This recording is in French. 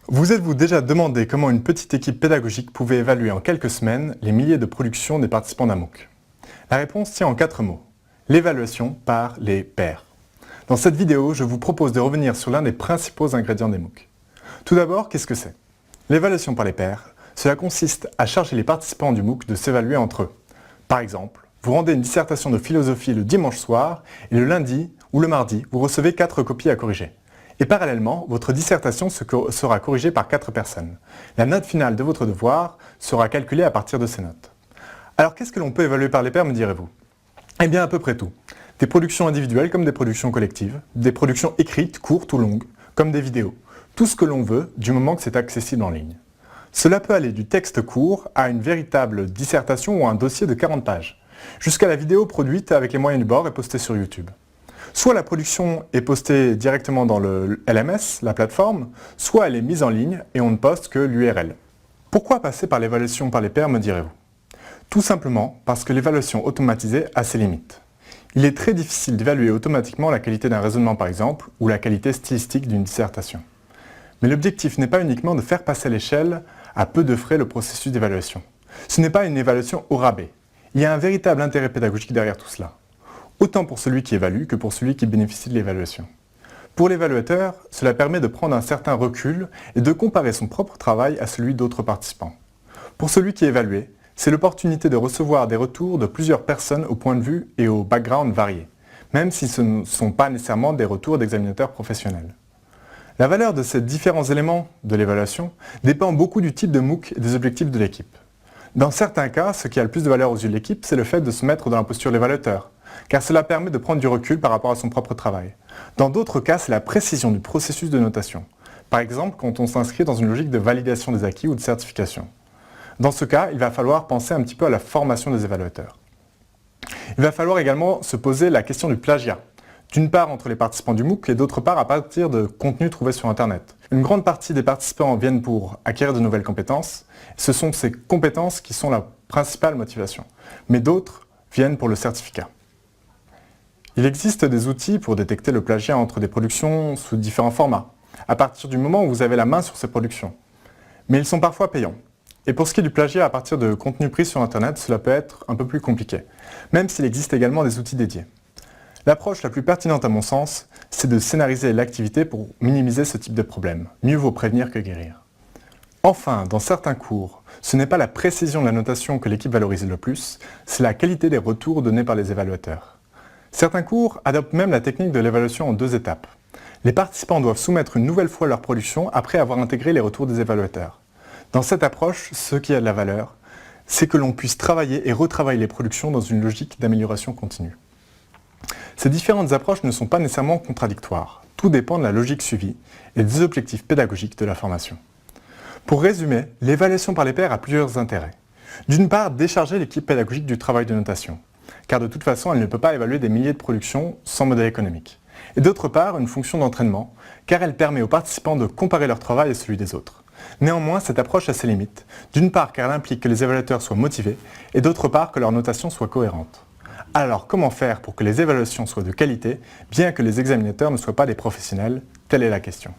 Vous êtes-vous déjà demandé comment une petite équipe pédagogique pouvait évaluer en quelques semaines les milliers de productions des participants d'un MOOC? La réponse tient en 4 mots. L'évaluation par les pairs. Dans cette vidéo, je vous propose de revenir sur l'un des principaux ingrédients des MOOC. Tout d'abord, qu'est-ce que c'est? L'évaluation par les pairs, cela consiste à charger les participants du MOOC de s'évaluer entre eux. Par exemple, vous rendez une dissertation de philosophie le dimanche soir et le lundi ou le mardi, vous recevez 4 copies à corriger. Et parallèlement, votre dissertation sera corrigée par 4 personnes. La note finale de votre devoir sera calculée à partir de ces notes. Alors qu'est-ce que l'on peut évaluer par les pairs, me direz-vous? Eh bien à peu près tout. Des productions individuelles comme des productions collectives, des productions écrites, courtes ou longues, comme des vidéos. Tout ce que l'on veut, du moment que c'est accessible en ligne. Cela peut aller du texte court à une véritable dissertation ou un dossier de 40 pages, jusqu'à la vidéo produite avec les moyens du bord et postée sur YouTube. Soit la production est postée directement dans le LMS, la plateforme, soit elle est mise en ligne et on ne poste que l'URL. Pourquoi passer par l'évaluation par les pairs, me direz-vous? Tout simplement parce que l'évaluation automatisée a ses limites. Il est très difficile d'évaluer automatiquement la qualité d'un raisonnement par exemple, ou la qualité stylistique d'une dissertation. Mais l'objectif n'est pas uniquement de faire passer à l'échelle à peu de frais le processus d'évaluation. Ce n'est pas une évaluation au rabais. Il y a un véritable intérêt pédagogique derrière tout cela. Autant pour celui qui évalue que pour celui qui bénéficie de l'évaluation. Pour l'évaluateur, cela permet de prendre un certain recul et de comparer son propre travail à celui d'autres participants. Pour celui qui est évalué, c'est l'opportunité de recevoir des retours de plusieurs personnes au point de vue et au background variés, même si ce ne sont pas nécessairement des retours d'examinateurs professionnels. La valeur de ces différents éléments de l'évaluation dépend beaucoup du type de MOOC et des objectifs de l'équipe. Dans certains cas, ce qui a le plus de valeur aux yeux de l'équipe, c'est le fait de se mettre dans la posture de l'évaluateur, car cela permet de prendre du recul par rapport à son propre travail. Dans d'autres cas, c'est la précision du processus de notation. Par exemple, quand on s'inscrit dans une logique de validation des acquis ou de certification. Dans ce cas, il va falloir penser un petit peu à la formation des évaluateurs. Il va falloir également se poser la question du plagiat. D'une part entre les participants du MOOC et d'autre part à partir de contenus trouvés sur Internet. Une grande partie des participants viennent pour acquérir de nouvelles compétences. Ce sont ces compétences qui sont la principale motivation. Mais d'autres viennent pour le certificat. Il existe des outils pour détecter le plagiat entre des productions sous différents formats, à partir du moment où vous avez la main sur ces productions. Mais ils sont parfois payants. Et pour ce qui est du plagiat à partir de contenus pris sur Internet, cela peut être un peu plus compliqué, même s'il existe également des outils dédiés. L'approche la plus pertinente à mon sens, c'est de scénariser l'activité pour minimiser ce type de problème. Mieux vaut prévenir que guérir. Enfin, dans certains cours, ce n'est pas la précision de la notation que l'équipe valorise le plus, c'est la qualité des retours donnés par les évaluateurs. Certains cours adoptent même la technique de l'évaluation en 2 étapes. Les participants doivent soumettre une nouvelle fois leur production après avoir intégré les retours des évaluateurs. Dans cette approche, ce qui a de la valeur, c'est que l'on puisse travailler et retravailler les productions dans une logique d'amélioration continue. Ces différentes approches ne sont pas nécessairement contradictoires. Tout dépend de la logique suivie et des objectifs pédagogiques de la formation. Pour résumer, l'évaluation par les pairs a plusieurs intérêts. D'une part, décharger l'équipe pédagogique du travail de notation, car de toute façon, elle ne peut pas évaluer des milliers de productions sans modèle économique. Et d'autre part, une fonction d'entraînement, car elle permet aux participants de comparer leur travail à celui des autres. Néanmoins, cette approche a ses limites. D'une part, car elle implique que les évaluateurs soient motivés, et d'autre part, que leur notation soit cohérente. Alors, comment faire pour que les évaluations soient de qualité, bien que les examinateurs ne soient pas des professionnels? Telle est la question.